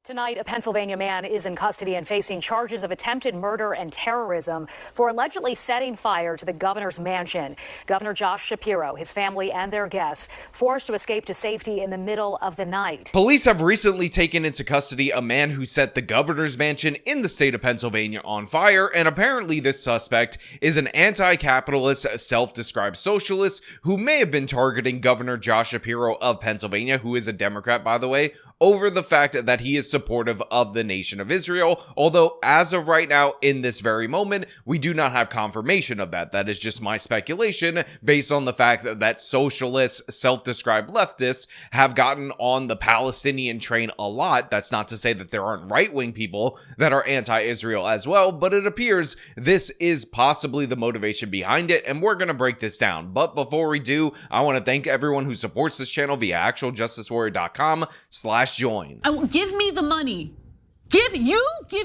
Tonight, a Pennsylvania man is in custody and facing charges of attempted murder and terrorism for allegedly setting fire to the governor's mansion. Governor Josh Shapiro, his family, and their guests forced to escape to safety in the middle of the night. Police have recently taken into custody a man who set the governor's mansion in the state of Pennsylvania on fire, and apparently this suspect is an anti-capitalist, self-described socialist who may have been targeting Governor Josh Shapiro of Pennsylvania, who is a Democrat, by the way, over the fact that he is supportive of the nation of Israel, although as of right now, in this very moment, we do not have confirmation of that. That is just my speculation based on the fact that socialists, self-described leftists, have gotten on the Palestinian train a lot. That's not to say that there aren't right-wing people that are anti-Israel as well, but it appears this is possibly the motivation behind it, and we're going to break this down. But before we do, I want to thank everyone who supports this channel via actualjusticewarrior.com/join. Give me the money. Give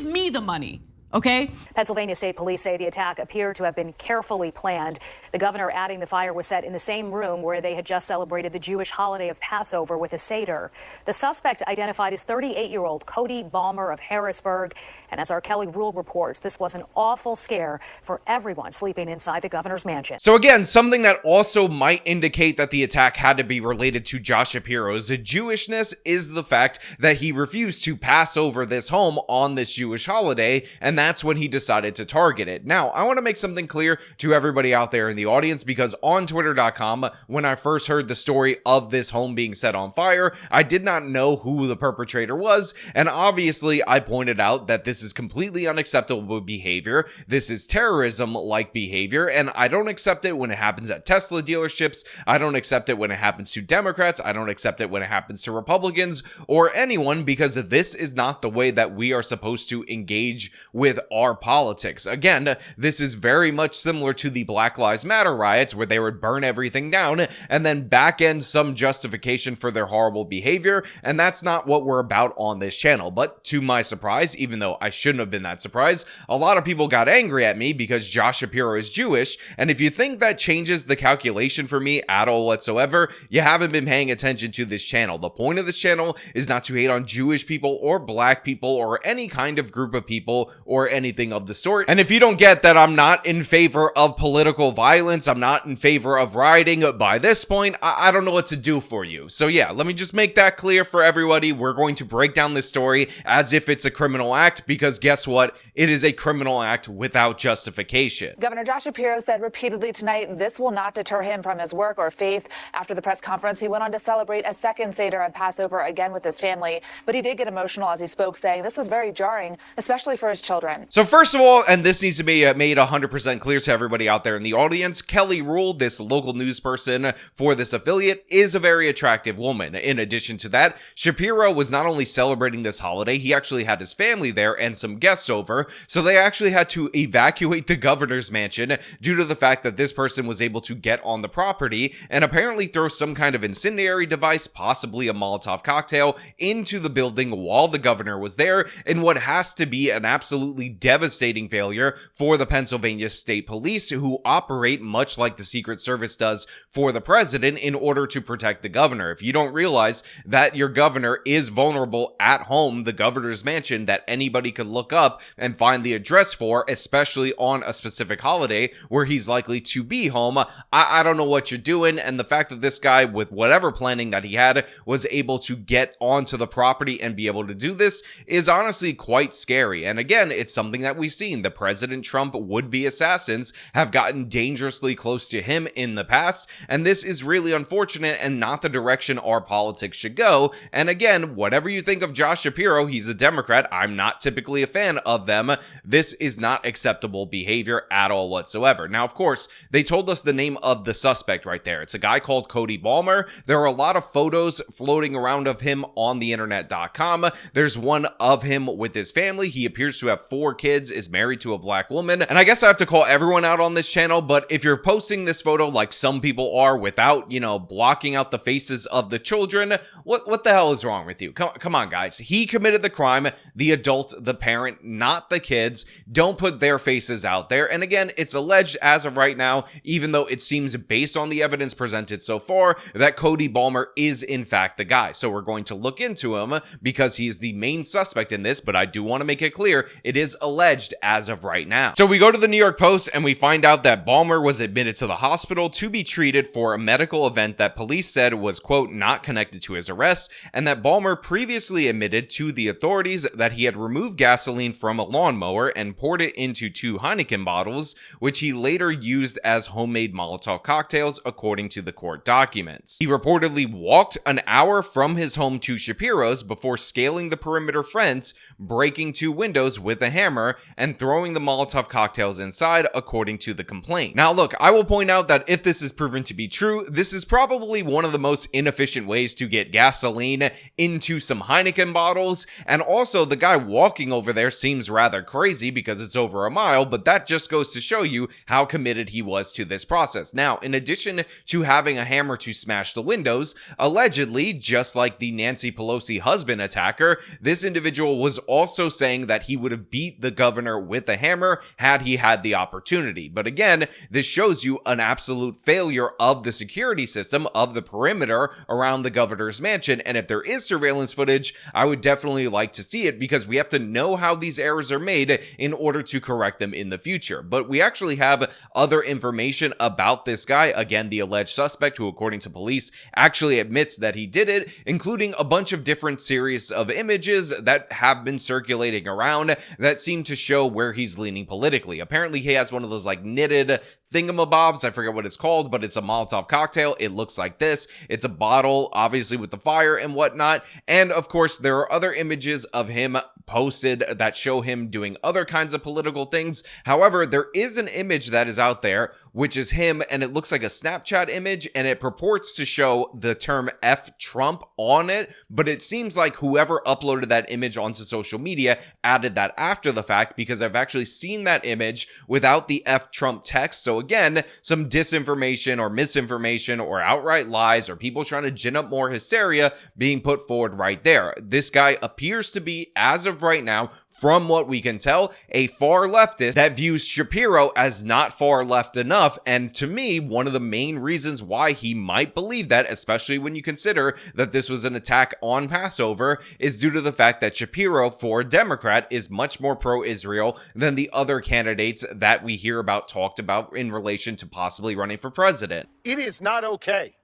me the money. Okay. Pennsylvania State Police say the attack appeared to have been carefully planned. The governor adding the fire was set in the same room where they had just celebrated the Jewish holiday of Passover with a Seder. The suspect identified as 38-year-old Cody Balmer of Harrisburg. And as our Kelly Rule reports, this was an awful scare for everyone sleeping inside the governor's mansion. So again, something that also might indicate that the attack had to be related to Josh Shapiro's Jewishness is the fact that he refused to pass over this home on this Jewish holiday, and that's when he decided to target it. Now, I want to make something clear to everybody out there in the audience, because on twitter.com, when I first heard the story of this home being set on fire, I did not know who the perpetrator was, and obviously I pointed out that this is completely unacceptable behavior. This is terrorism-like behavior, and I don't accept it when it happens at Tesla dealerships. I don't accept it when it happens to Democrats. I don't accept it when it happens to Republicans or anyone, because this is not the way that we are supposed to engage with our politics. Again, this is very much similar to the Black Lives Matter riots, where they would burn everything down and then back end some justification for their horrible behavior, and that's not what we're about on this channel. But to my surprise, even though I shouldn't have been that surprised, a lot of people got angry at me because Josh Shapiro is Jewish, and if you think that changes the calculation for me at all whatsoever, you haven't been paying attention to this channel. The point of this channel is not to hate on Jewish people or black people or any kind of group of people or anything of the sort. And if you don't get that I'm not in favor of political violence, I'm not in favor of rioting, by this point, I don't know what to do for you. So yeah, let me just make that clear for everybody. We're going to break down this story as if it's a criminal act, because guess what? It is a criminal act without justification. Governor Josh Shapiro said repeatedly tonight this will not deter him from his work or faith. After the press conference, he went on to celebrate a second Seder and Passover again with his family, but he did get emotional as he spoke, saying this was very jarring, especially for his children. So first of all, and this needs to be made 100% clear to everybody out there in the audience, Kelly Rule, this local news person for this affiliate, is a very attractive woman. In addition to that, Shapiro was not only celebrating this holiday, he actually had his family there and some guests over, so they actually had to evacuate the governor's mansion due to the fact that this person was able to get on the property and apparently throw some kind of incendiary device, possibly a Molotov cocktail, into the building while the governor was there, in what has to be an absolutely devastating failure for the Pennsylvania State Police, who operate much like the Secret Service does for the president in order to protect the governor. If you don't realize that your governor is vulnerable at home, the governor's mansion, that anybody could look up and find the address for, especially on a specific holiday where he's likely to be home, I don't know what you're doing. And the fact that this guy, with whatever planning that he had, was able to get onto the property and be able to do this is honestly quite scary. And again, it's something that we've seen. The President Trump would-be assassins have gotten dangerously close to him in the past, and this is really unfortunate and not the direction our politics should go. And again, whatever you think of Josh Shapiro, he's a Democrat. I'm not typically a fan of them. This is not acceptable behavior at all whatsoever. Now, of course, they told us the name of the suspect right there. It's a guy called Cody Balmer. There are a lot of photos floating around of him on the internet.com. There's one of him with his family. He appears to have 4 kids, is married to a black woman. And I guess I have to call everyone out on this channel, but if you're posting this photo like some people are without, blocking out the faces of the children, what the hell is wrong with you? Come on, guys. He committed the crime, the adult, the parent, not the kids. Don't put their faces out there. And again, it's alleged as of right now, even though it seems based on the evidence presented so far that Cody Balmer is in fact the guy. So we're going to look into him because he's the main suspect in this, but I do want to make it clear it is alleged as of right now. So we go to the New York Post and we find out that Balmer was admitted to the hospital to be treated for a medical event that police said was, quote, not connected to his arrest, and that Balmer previously admitted to the authorities that he had removed gasoline from a lawnmower and poured it into 2 Heineken bottles, which he later used as homemade Molotov cocktails, according to the court documents. He reportedly walked an hour from his home to Shapiro's before scaling the perimeter fence, breaking 2 windows with a hammer, and throwing the Molotov cocktails inside, according to the complaint. Now look, I will point out that if this is proven to be true, this is probably one of the most inefficient ways to get gasoline into some Heineken bottles, and also the guy walking over there seems rather crazy because it's over a mile, but that just goes to show you how committed he was to this process. Now, in addition to having a hammer to smash the windows, allegedly, just like the Nancy Pelosi husband attacker, this individual was also saying that he would have beat the governor with a hammer had he had the opportunity. But again, this shows you an absolute failure of the security system of the perimeter around the governor's mansion. And if there is surveillance footage, I would definitely like to see it because we have to know how these errors are made in order to correct them in the future. But we actually have other information about this guy, again, the alleged suspect, who according to police actually admits that he did it, including a bunch of different series of images that have been circulating around that seem to show where he's leaning politically. Apparently he has one of those like knitted thingamabobs, I forget what it's called, but it's a Molotov cocktail. It looks like this. It's a bottle, obviously with the fire and whatnot. And of course, there are other images of him posted that show him doing other kinds of political things. However, there is an image that is out there, which is him, and it looks like a Snapchat image, and it purports to show the term F Trump on it, but it seems like whoever uploaded that image onto social media added that after the fact, because I've actually seen that image without the F Trump text. So again, some disinformation or misinformation or outright lies or people trying to gin up more hysteria being put forward right there. This guy appears to be, as of right now, from what we can tell, a far leftist that views Shapiro as not far left enough. And to me, one of the main reasons why he might believe that, especially when you consider that this was an attack on Passover, is due to the fact that Shapiro, for a Democrat, is much more pro-Israel than the other candidates that we hear about talked about in relation to possibly running for president. It is not okay.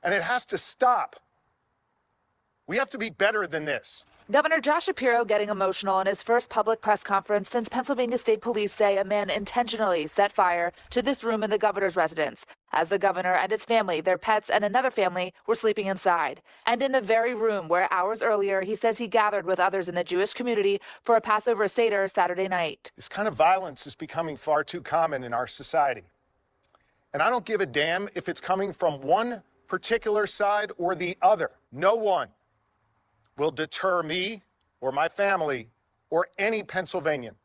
And it has to stop. We have to be better than this. Governor Josh Shapiro getting emotional in his first public press conference since Pennsylvania State Police say a man intentionally set fire to this room in the governor's residence, as the governor and his family, their pets, and another family were sleeping inside. And in the very room where hours earlier he says he gathered with others in the Jewish community for a Passover Seder Saturday night. This kind of violence is becoming far too common in our society. And I don't give a damn if it's coming from one particular side or the other. No one will deter me or my family or any Pennsylvanian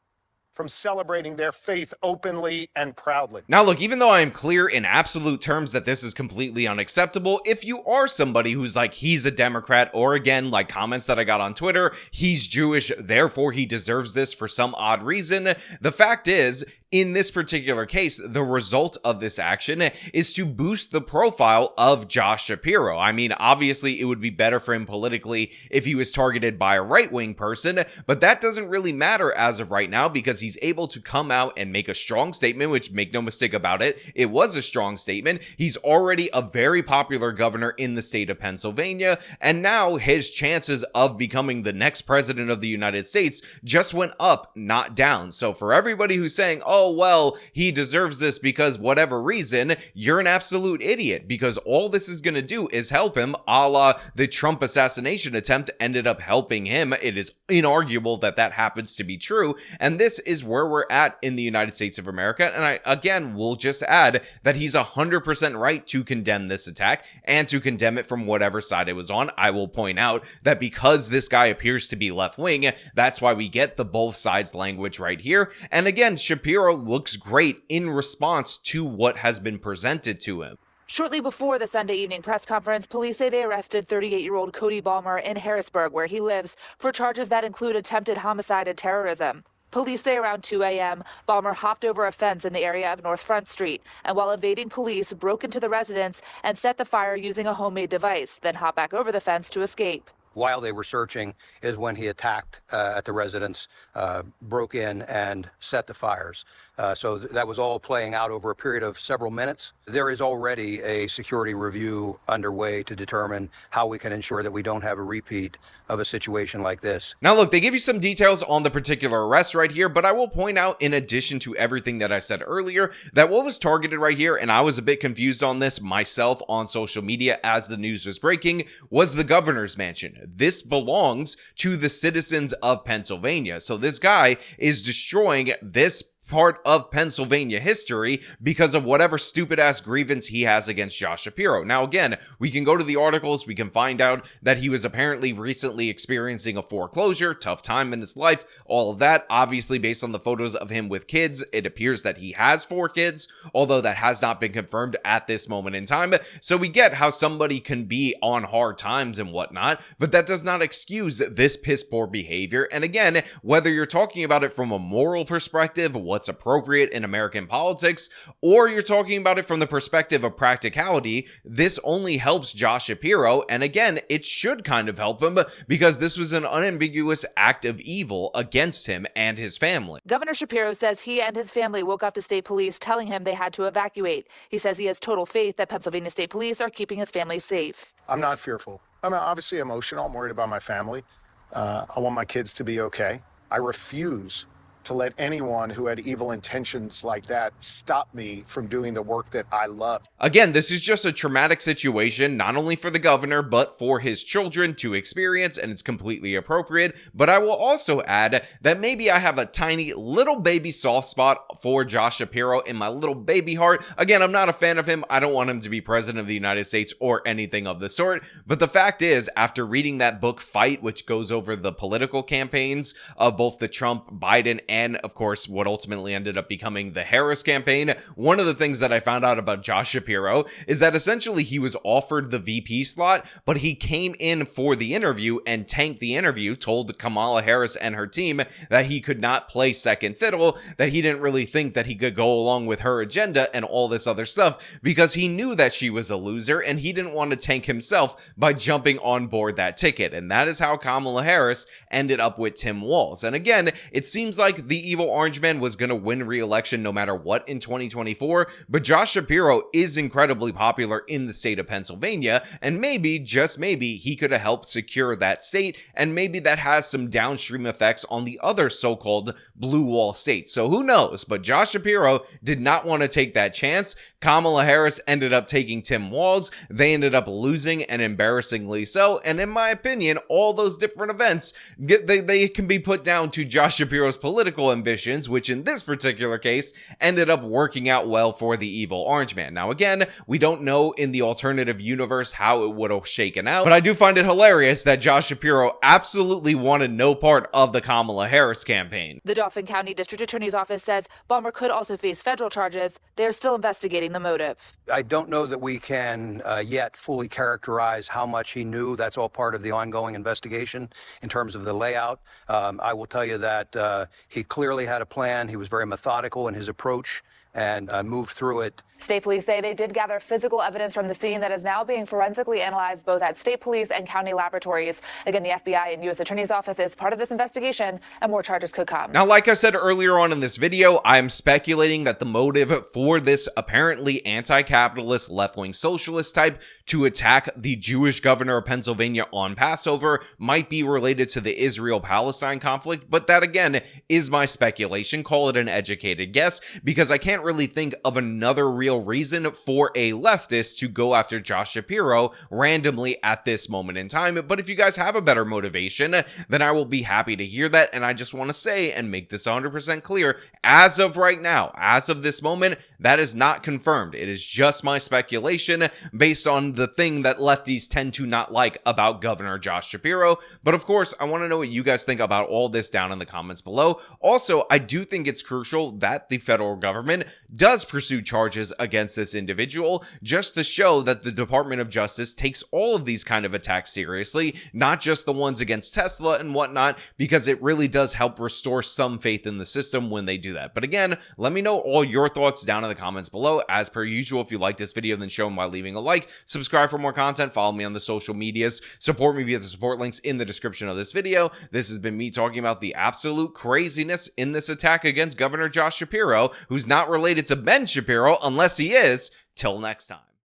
from celebrating their faith openly and proudly. Now look, even though I am clear in absolute terms that this is completely unacceptable, if you are somebody who's like, he's a Democrat, or again, like comments that I got on Twitter, he's Jewish, therefore he deserves this for some odd reason, the fact is, in this particular case, the result of this action is to boost the profile of Josh Shapiro. I mean, obviously, it would be better for him politically if he was targeted by a right-wing person, but that doesn't really matter as of right now because he's able to come out and make a strong statement, which, make no mistake about it, it was a strong statement. He's already a very popular governor in the state of Pennsylvania, and now his chances of becoming the next president of the United States just went up, not down. So for everybody who's saying, oh, well, he deserves this because whatever reason, you're an absolute idiot, because all this is going to do is help him, a la the Trump assassination attempt ended up helping him. It is inarguable that that happens to be true, and this is is where we're at in the United States of America. And I, again, will just add that he's 100% right to condemn this attack and to condemn it from whatever side it was on. I will point out that because this guy appears to be left-wing, that's why we get the both sides language right here. And again, Shapiro looks great in response to what has been presented to him. Shortly before the Sunday evening press conference, police say they arrested 38-year-old Cody Balmer in Harrisburg, where he lives, for charges that include attempted homicide and terrorism. Police say around 2 a.m., Balmer hopped over a fence in the area of North Front Street, and while evading police, broke into the residence and set the fire using a homemade device, then hopped back over the fence to escape. While they were searching is when he attacked at the residence, broke in and set the fires. So that was all playing out over a period of several minutes. There is already a security review underway to determine how we can ensure that we don't have a repeat of a situation like this. Now look, they give you some details on the particular arrest right here, but I will point out, in addition to everything that I said earlier, that what was targeted right here, and I was a bit confused on this myself on social media as the news was breaking, was the governor's mansion. This belongs to the citizens of Pennsylvania. So this guy is destroying this part of Pennsylvania history because of whatever stupid ass grievance he has against Josh Shapiro. Now again, we can go to the articles, we can find out that he was apparently recently experiencing a foreclosure, tough time in his life, all of that. Obviously, based on the photos of him with kids, it appears that he has 4 kids, although that has not been confirmed at this moment in time. So we get how somebody can be on hard times and whatnot, but that does not excuse this piss poor behavior. And again, whether you're talking about it from a moral perspective, what's appropriate in American politics, or you're talking about it from the perspective of practicality, this only helps Josh Shapiro. And again, it should kind of help him because this was an unambiguous act of evil against him and his family. Governor Shapiro says he and his family woke up to state police telling him they had to evacuate. He says he has total faith that Pennsylvania State Police are keeping his family safe. I'm not fearful. I'm obviously emotional. I'm worried about my family. I want my kids to be okay. I refuse to let anyone who had evil intentions like that stop me from doing the work that I love. Again, this is just a traumatic situation, not only for the governor, but for his children to experience, and it's completely appropriate. But I will also add that maybe I have a tiny little baby soft spot for Josh Shapiro in my little baby heart. Again, I'm not a fan of him. I don't want him to be president of the United States or anything of the sort. But the fact is, after reading that book, Fight, which goes over the political campaigns of both the Trump, Biden, and of course what ultimately ended up becoming the Harris campaign, one of the things that I found out about Josh Shapiro is that essentially he was offered the VP slot, but he came in for the interview and tanked the interview, told Kamala Harris and her team that he could not play second fiddle, that he didn't really think that he could go along with her agenda and all this other stuff because he knew that she was a loser and he didn't want to tank himself by jumping on board that ticket. And that is how Kamala Harris ended up with Tim Walz. And again, it seems like the evil orange man was going to win re-election no matter what in 2024, but Josh Shapiro is incredibly popular in the state of Pennsylvania, and maybe, just maybe, he could have helped secure that state, and maybe that has some downstream effects on the other so-called blue wall states. So who knows? But Josh Shapiro did not want to take that chance. Kamala Harris ended up taking Tim Walz. They ended up losing, and embarrassingly so. And in my opinion, all those different events, they can be put down to Josh Shapiro's political ambitions, which in this particular case ended up working out well for the evil orange man. Now again, we don't know in the alternative universe how it would have shaken out, but I do find it hilarious that Josh Shapiro absolutely wanted no part of the Kamala Harris campaign. The Dauphin County District Attorney's Office says Balmer could also face federal charges. They're still investigating the motive. I don't know that we can yet fully characterize how much he knew. That's all part of the ongoing investigation in terms of the layout. I will tell you that he clearly had a plan. He was very methodical in his approach and moved through it. State police say they did gather physical evidence from the scene that is now being forensically analyzed both at state police and county laboratories. Again, the FBI and U.S. Attorney's Office is part of this investigation, and more charges could come. Now, like I said earlier on in this video, I'm speculating that the motive for this apparently anti-capitalist left-wing socialist type to attack the Jewish governor of Pennsylvania on Passover might be related to the Israel-Palestine conflict, but that again is my speculation. Call it an educated guess, because I can't really think of another real real reason for a leftist to go after Josh Shapiro randomly at this moment in time. But if you guys have a better motivation, then I will be happy to hear that. And I just want to say and make this 100% clear, as of right now, as of this moment, that is not confirmed. It is just my speculation based on the thing that lefties tend to not like about Governor Josh Shapiro. But of course, I want to know what you guys think about all this down in the comments below. Also, I do think it's crucial that the federal government does pursue charges against this individual, just to show that the Department of Justice takes all of these kind of attacks seriously, not just the ones against Tesla and whatnot, because it really does help restore some faith in the system when they do that. But again, let me know all your thoughts down in the comments below. As per usual, if you like this video, then show them by leaving a like, subscribe for more content, follow me on the social medias, support me via the support links in the description of this video. This has been me talking about the absolute craziness in this attack against Governor Josh Shapiro, who's not related to Ben Shapiro unless he is. Till next time.